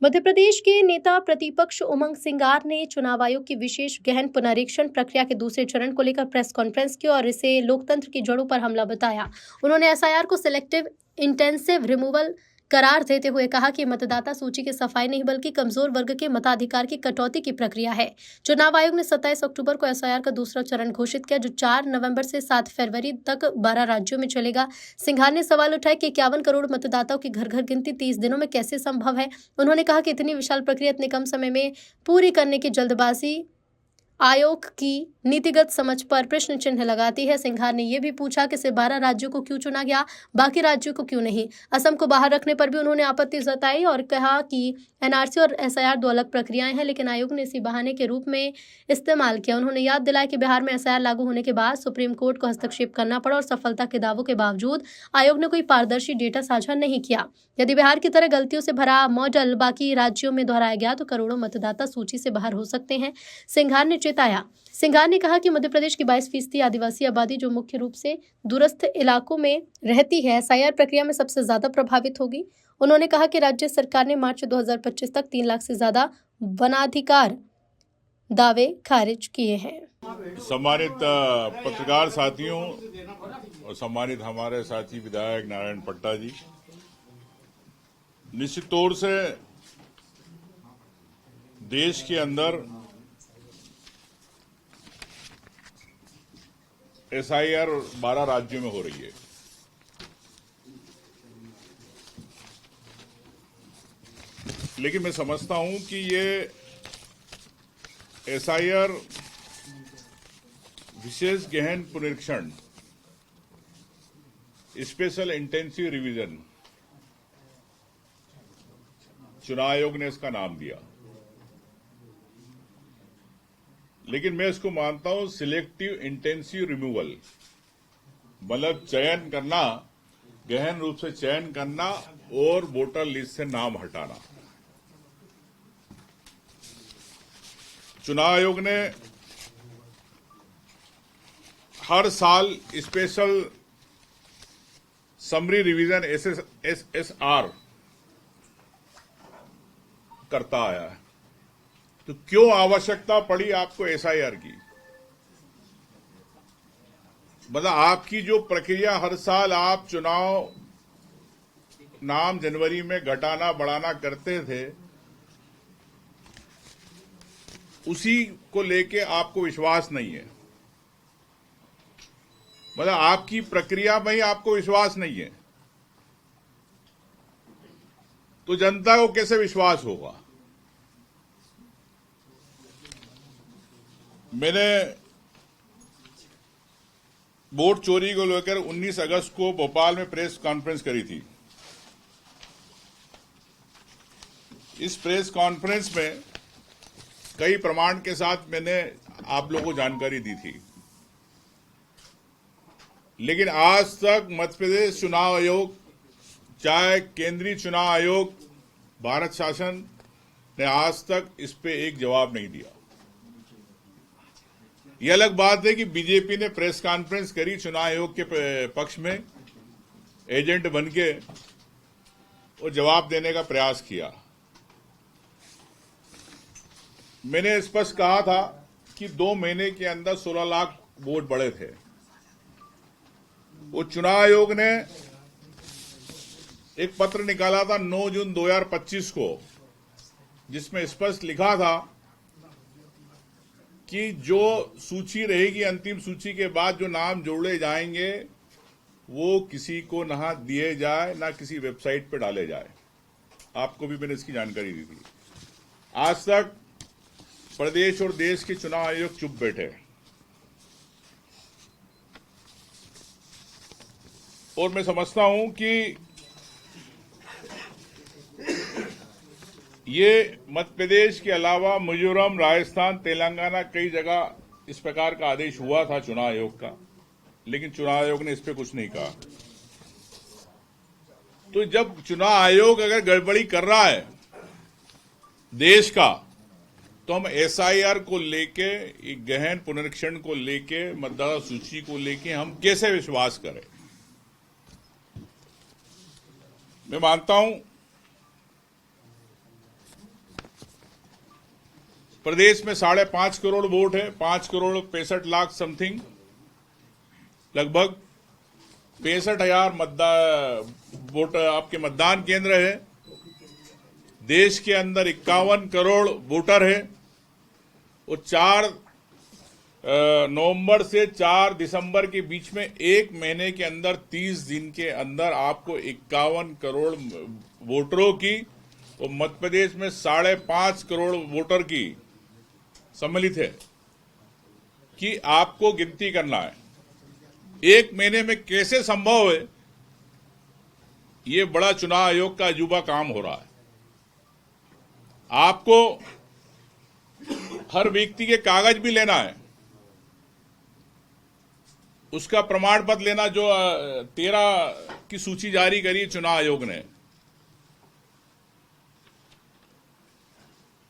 मध्य प्रदेश के नेता प्रतिपक्ष उमंग सिंगार ने चुनाव आयोग की विशेष गहन पुनरीक्षण प्रक्रिया के दूसरे चरण को लेकर प्रेस कॉन्फ्रेंस की और इसे लोकतंत्र की जड़ों पर हमला बताया। उन्होंने एसआईआर को सिलेक्टिव इंटेंसिव रिमूवल करार देते हुए कहा कि मतदाता सूची की सफाई नहीं बल्कि कमजोर वर्ग के मताधिकार की कटौती की प्रक्रिया है। चुनाव आयोग ने 27 अक्टूबर को एसआईआर का दूसरा चरण घोषित किया, जो 4 नवंबर से 7 फरवरी तक 12 राज्यों में चलेगा। सिंघार ने सवाल उठाया कि 51 करोड़ मतदाताओं की घर घर गिनती 30 दिनों में कैसे संभव है। उन्होंने कहा कि इतनी विशाल प्रक्रिया इतने कम समय में पूरी करने की जल्दबाजी आयोग की नीतिगत समझ पर प्रश्न चिन्ह लगाती है। सिंघार ने यह भी पूछा कि सिर्फ 12 राज्यों को क्यों चुना गया, बाकी राज्यों को क्यों नहीं। असम को बाहर रखने पर भी उन्होंने आपत्ति जताई और कहा कि एनआरसी और एसआईआर दो अलग प्रक्रियाएं हैं, लेकिन आयोग ने इसी बहाने के रूप में इस्तेमाल किया। उन्होंने याद दिलाया कि बिहार में एसआईआर लागू होने के बाद सुप्रीम कोर्ट को हस्तक्षेप करना पड़ा और सफलता के दावों के बावजूद आयोग ने कोई पारदर्शी डेटा साझा नहीं किया। यदि बिहार की तरह गलतियों से भरा मॉडल बाकी राज्यों में दोहराया गया तो करोड़ों मतदाता सूची से बाहर हो सकते हैं, सिंघार ने चेताया। सिंघार ने कहा कि मध्य प्रदेश की 22% आदिवासी आबादी जो मुख्य रूप से दूरस्थ इलाकों में रहती है, एसआईआर प्रक्रिया में सबसे ज्यादा प्रभावित होगी। उन्होंने कहा कि राज्य सरकार ने मार्च 2025 तक 3 लाख से ज्यादा वनाधिकार दावे खारिज किए हैं। सम्मानित पत्रकार साथियों और सम्मानित हमारे साथी विधायक नारायण पट्टा जी, निश्चित तौर से देश के अंदर एसआईआर 12 राज्यों में हो रही है। लेकिन मैं समझता हूं कि ये एसआईआर विशेष गहन पुनरीक्षण, स्पेशल इंटेंसिव रिवीजन, चुनाव आयोग ने इसका नाम दिया, लेकिन मैं इसको मानता हूं सिलेक्टिव इंटेंसिव रिमूवल, मतलब चयन करना, गहन रूप से चयन करना और वोटर लिस्ट से नाम हटाना। चुनाव आयोग ने हर साल स्पेशल समरी रिवीजन एसएसआर करता आया है, तो क्यों आवश्यकता पड़ी आपको एसआईआर की? मतलब आपकी जो प्रक्रिया हर साल आप चुनाव नाम जनवरी में घटाना बढ़ाना करते थे, उसी को लेके आपको विश्वास नहीं है। मतलब आपकी प्रक्रिया में ही आपको विश्वास नहीं है, तो जनता को कैसे विश्वास होगा? मैंने वोट चोरी को लेकर 19 अगस्त को भोपाल में प्रेस कॉन्फ्रेंस करी थी। इस प्रेस कॉन्फ्रेंस में कई प्रमाण के साथ मैंने आप लोगों को जानकारी दी थी, लेकिन आज तक मध्य प्रदेश चुनाव आयोग, चाहे केंद्रीय चुनाव आयोग, भारत शासन ने आज तक इस पे एक जवाब नहीं दिया। यह अलग बात है कि बीजेपी ने प्रेस कॉन्फ्रेंस करी, चुनाव आयोग के पक्ष में एजेंट बनके और जवाब देने का प्रयास किया। मैंने स्पष्ट कहा था कि 2 महीने के अंदर 16 लाख वोट बढ़े थे। वो चुनाव आयोग ने एक पत्र निकाला था 9 जून 2025 को, जिसमें स्पष्ट लिखा था कि जो सूची रहेगी, अंतिम सूची के बाद जो नाम जोड़े जाएंगे, वो किसी को ना दिए जाए, ना किसी वेबसाइट पर डाले जाए। आपको भी मैंने इसकी जानकारी दी थी। आज तक प्रदेश और देश के चुनाव आयोग चुप बैठे, और मैं समझता हूं कि ये मध्य प्रदेश के अलावा मिजोरम, राजस्थान, तेलंगाना, कई जगह इस प्रकार का आदेश हुआ था चुनाव आयोग का, लेकिन चुनाव आयोग ने इस पे कुछ नहीं कहा। तो जब चुनाव आयोग अगर गड़बड़ी कर रहा है देश का, तो हम एसआईआर को लेके, एक गहन पुनरीक्षण को लेके, मतदाता सूची को लेके हम कैसे विश्वास करें? मैं मानता हूं प्रदेश में 5.5 करोड़ वोट है, 5,65,00,000 समथिंग, लगभग 65,000 वोट आपके मतदान केंद्र है। देश के अंदर 51 करोड़ वोटर है और 4 नवंबर से 4 दिसंबर के बीच में 1 महीने के अंदर 30 दिन के अंदर आपको 51 करोड़ वोटरों की और मध्य प्रदेश में 5.5 करोड़ वोटर की सम्मिलित है कि आपको गिनती करना है। 1 महीने में कैसे संभव है, ये बड़ा चुनाव आयोग का अजूबा काम हो रहा है। आपको हर व्यक्ति के कागज भी लेना है, उसका प्रमाण पत्र लेना, जो 13 की सूची जारी करी चुनाव आयोग ने।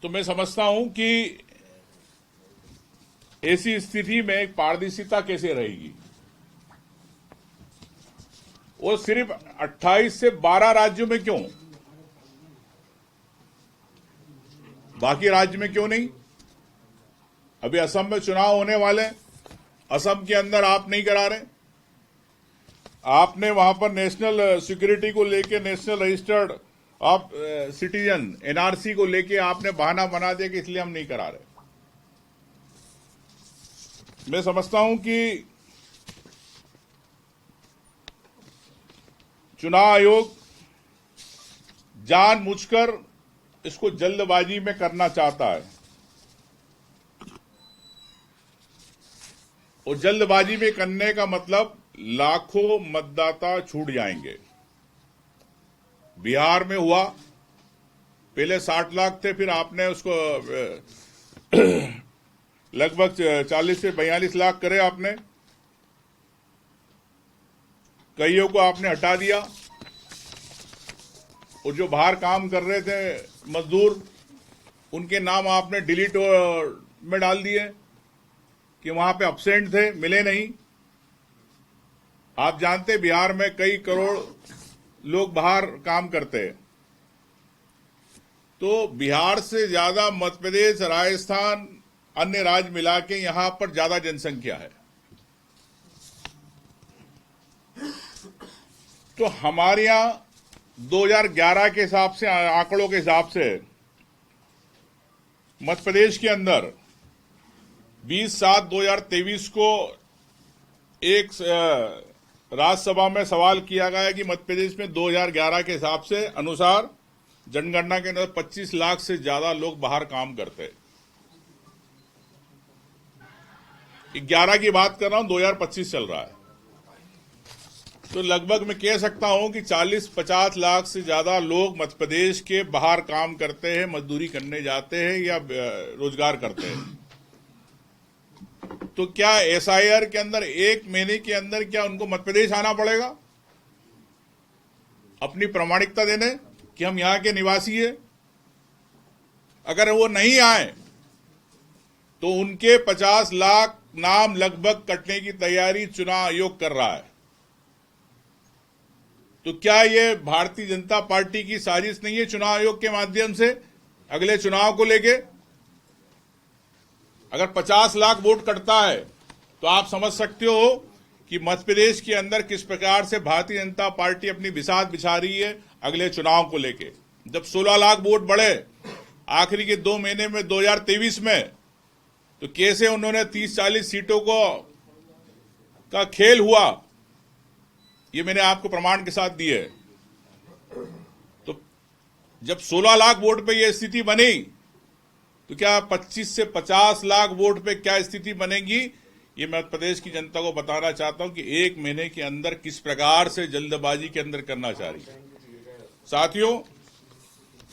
तो मैं समझता हूं कि ऐसी स्थिति में एक पारदर्शिता कैसे रहेगी। वो सिर्फ 28 से 12 राज्यों में क्यों, बाकी राज्य में क्यों नहीं? अभी असम में चुनाव होने वाले, असम के अंदर आप नहीं करा रहे। आपने वहां पर नेशनल सिक्योरिटी को लेके, national registered of citizen NRC को लेके आपने बहाना बना दिया कि इसलिए हम नहीं करा रहे। मैं समझता हूं कि चुनाव आयोग जानबूझकर इसको जल्दबाजी में करना चाहता है और जल्दबाजी में करने का मतलब लाखों मतदाता छूट जाएंगे। बिहार में हुआ, पहले 60 लाख थे, फिर आपने उसको लगभग 40 से 42 लाख करे आपने। कईयों को आपने हटा दिया और जो बाहर काम कर रहे थे मजदूर, उनके नाम आपने डिलीट में डाल दिए कि वहां पे एब्सेंट थे, मिले नहीं। आप जानते बिहार में कई करोड़ लोग बाहर काम करते हैं। तो बिहार से ज्यादा मध्य प्रदेश, राजस्थान, अन्य राज्य मिला के यहां पर ज्यादा जनसंख्या है। तो हमारे यहां 2011 के हिसाब से, आंकड़ों के हिसाब से मध्य प्रदेश के अंदर 20/7/2023 को एक राज्यसभा में सवाल किया गया कि मध्य प्रदेश में 2011 के हिसाब से अनुसार जनगणना के अंदर 25 लाख से ज्यादा लोग बाहर काम करते हैं। 11 की बात कर रहा हूं, 2025 चल रहा है। तो लगभग मैं कह सकता हूं कि 40-50 लाख से ज्यादा लोग मध्य प्रदेश के बाहर काम करते हैं, मजदूरी करने जाते हैं या रोजगार करते हैं। तो क्या एसआईआर के अंदर 1 महीने के अंदर क्या उनको मध्य प्रदेश आना पड़ेगा अपनी प्रामाणिकता देने कि हम यहां के निवासी हैं? अगर वो नहीं आए तो उनके 50 लाख नाम लगभग कटने की तैयारी चुनाव आयोग कर रहा है। तो क्या ये भारतीय जनता पार्टी की साजिश नहीं है चुनाव आयोग के माध्यम से अगले चुनाव को लेके? अगर 50 लाख वोट कटता है तो आप समझ सकते हो कि मध्य प्रदेश के अंदर किस प्रकार से भारतीय जनता पार्टी अपनी बिसात बिछा रही है अगले चुनाव को लेके। जब 16 लाख वोट बढ़े आखिरी के 2 महीने में 2023 में, तो कैसे उन्होंने 30-40 सीटों का खेल हुआ, ये मैंने आपको प्रमाण के साथ दिए। तो जब 16 लाख वोट पे ये स्थिति बनी, तो क्या 25 से 50 लाख वोट पे क्या स्थिति बनेगी? ये मैं प्रदेश की जनता को बताना चाहता हूं कि 1 महीने के अंदर किस प्रकार से जल्दबाजी के अंदर करना चाह रही है। साथियों,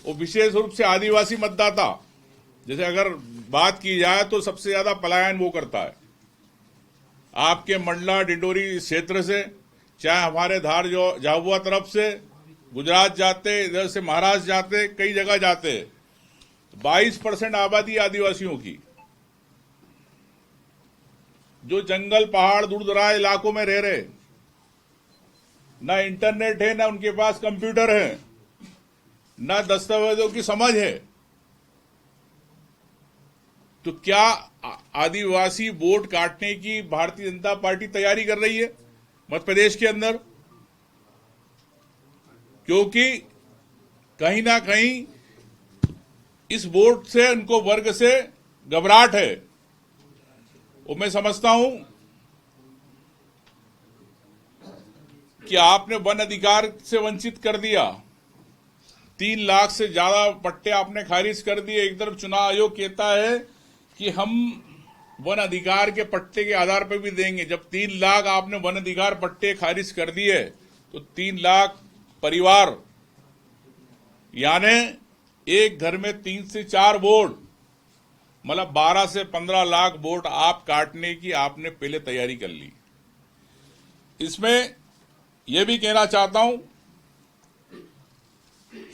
वो विशेष रूप से आदिवासी मतदाता, जैसे अगर बात की जाए तो सबसे ज्यादा पलायन वो करता है आपके मंडला डिंडोरी क्षेत्र से, चाहे हमारे धार जो झाबुआ तरफ से गुजरात जाते, इधर से महाराष्ट्र जाते, कई जगह जाते। 22% आबादी आदिवासियों की, जो जंगल पहाड़ दूर दराज इलाकों में रह रहे, ना इंटरनेट है, ना उनके पास कंप्यूटर है, ना दस्तावेजों की समझ है। तो क्या आदिवासी वोट काटने की भारतीय जनता पार्टी तैयारी कर रही है मध्य प्रदेश के अंदर? क्योंकि कहीं ना कहीं इस वोट से उनको वर्ग से घबराहट है। और मैं समझता हूं कि आपने वन अधिकार से वंचित कर दिया, 3 लाख से ज्यादा पट्टे आपने खारिज कर दिए। एक तरफ चुनाव आयोग कहता है कि हम वन अधिकार के पट्टे के आधार पर भी देंगे। जब 3 लाख आपने वन अधिकार पट्टे खारिज कर दिए तो 3 लाख परिवार यानी एक घर में 3 से 4 वोट, मतलब 12 से 15 लाख वोट आप काटने की आपने पहले तैयारी कर ली। इसमें यह भी कहना चाहता हूं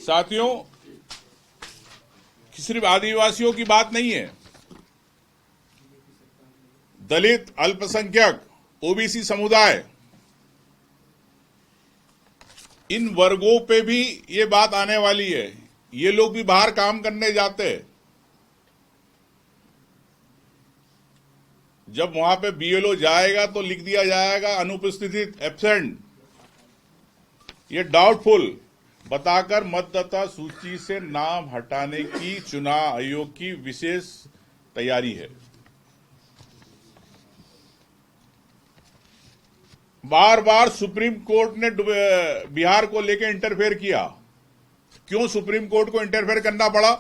साथियों कि सिर्फ आदिवासियों की बात नहीं है, दलित, अल्पसंख्यक, ओबीसी समुदाय, इन वर्गों पे भी ये बात आने वाली है। ये लोग भी बाहर काम करने जाते हैं। जब वहां पे बीएलओ जाएगा तो लिख दिया जाएगा अनुपस्थित, एब्सेंट, ये डाउटफुल बताकर मतदाता सूची से नाम हटाने की चुनाव आयोग की विशेष तैयारी है। बार बार सुप्रीम कोर्ट ने बिहार को लेकर इंटरफेयर किया। क्यों सुप्रीम कोर्ट को इंटरफेयर करना पड़ा?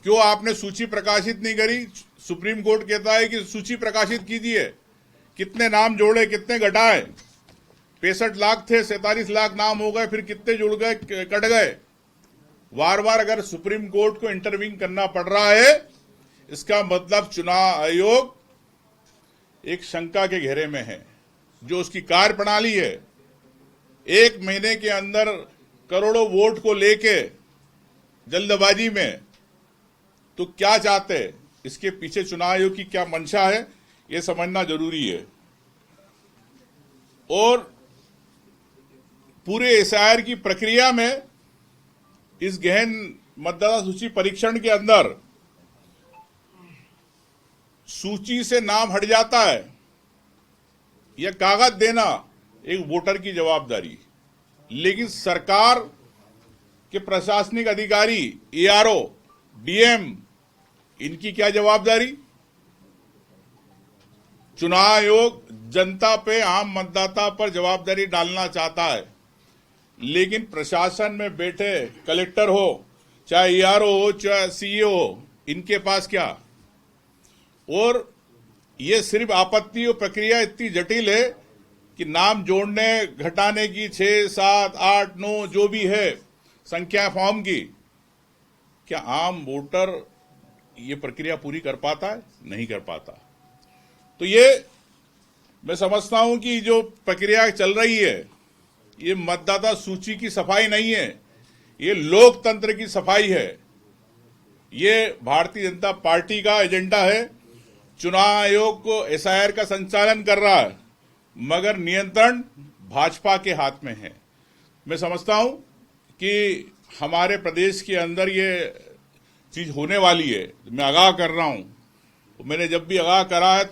क्यों आपने सूची प्रकाशित नहीं करी? सुप्रीम कोर्ट कहता है कि सूची प्रकाशित कीजिए, कितने नाम जोड़े, कितने घटाए। 65 लाख थे, 47 लाख नाम हो गए, फिर कितने जुड़ गए, कट गए। बार बार अगर सुप्रीम कोर्ट को इंटरवीन करना पड़ रहा है, इसका मतलब चुनाव आयोग एक शंका के घेरे में है। जो उसकी कार्य प्रणाली है, 1 महीने के अंदर करोड़ों वोट को लेके जल्दबाजी में, तो क्या चाहते हैं? इसके पीछे चुनाव आयोग की क्या मंशा है, यह समझना जरूरी है। और पूरे एसआईआर की प्रक्रिया में इस गहन मतदाता सूची परीक्षण के अंदर सूची से नाम हट जाता है, यह कागज देना एक वोटर की जवाबदारी, लेकिन सरकार के प्रशासनिक अधिकारी, एआरओ, डीएम, इनकी क्या जवाबदारी? चुनाव आयोग जनता पे, आम मतदाता पर जवाबदारी डालना चाहता है, लेकिन प्रशासन में बैठे कलेक्टर हो, चाहे एआरओ हो, चाहे सीईओ हो, इनके पास क्या? और ये सिर्फ आपत्ति और प्रक्रिया इतनी जटिल है कि नाम जोड़ने घटाने की 6, 7, 8, 9 जो भी है संख्या फॉर्म की, क्या आम वोटर ये प्रक्रिया पूरी कर पाता है? नहीं कर पाता। तो ये मैं समझता हूं कि जो प्रक्रिया चल रही है, ये मतदाता सूची की सफाई नहीं है, ये लोकतंत्र की सफाई है। ये भारतीय जनता पार्टी का एजेंडा है। चुनाव आयोग को एसआईआर का संचालन कर रहा है, मगर नियंत्रण भाजपा के हाथ में है। मैं समझता हूं कि हमारे प्रदेश के अंदर ये चीज होने वाली है। मैं आगाह कर रहा हूं, मैंने जब भी आगाह करा है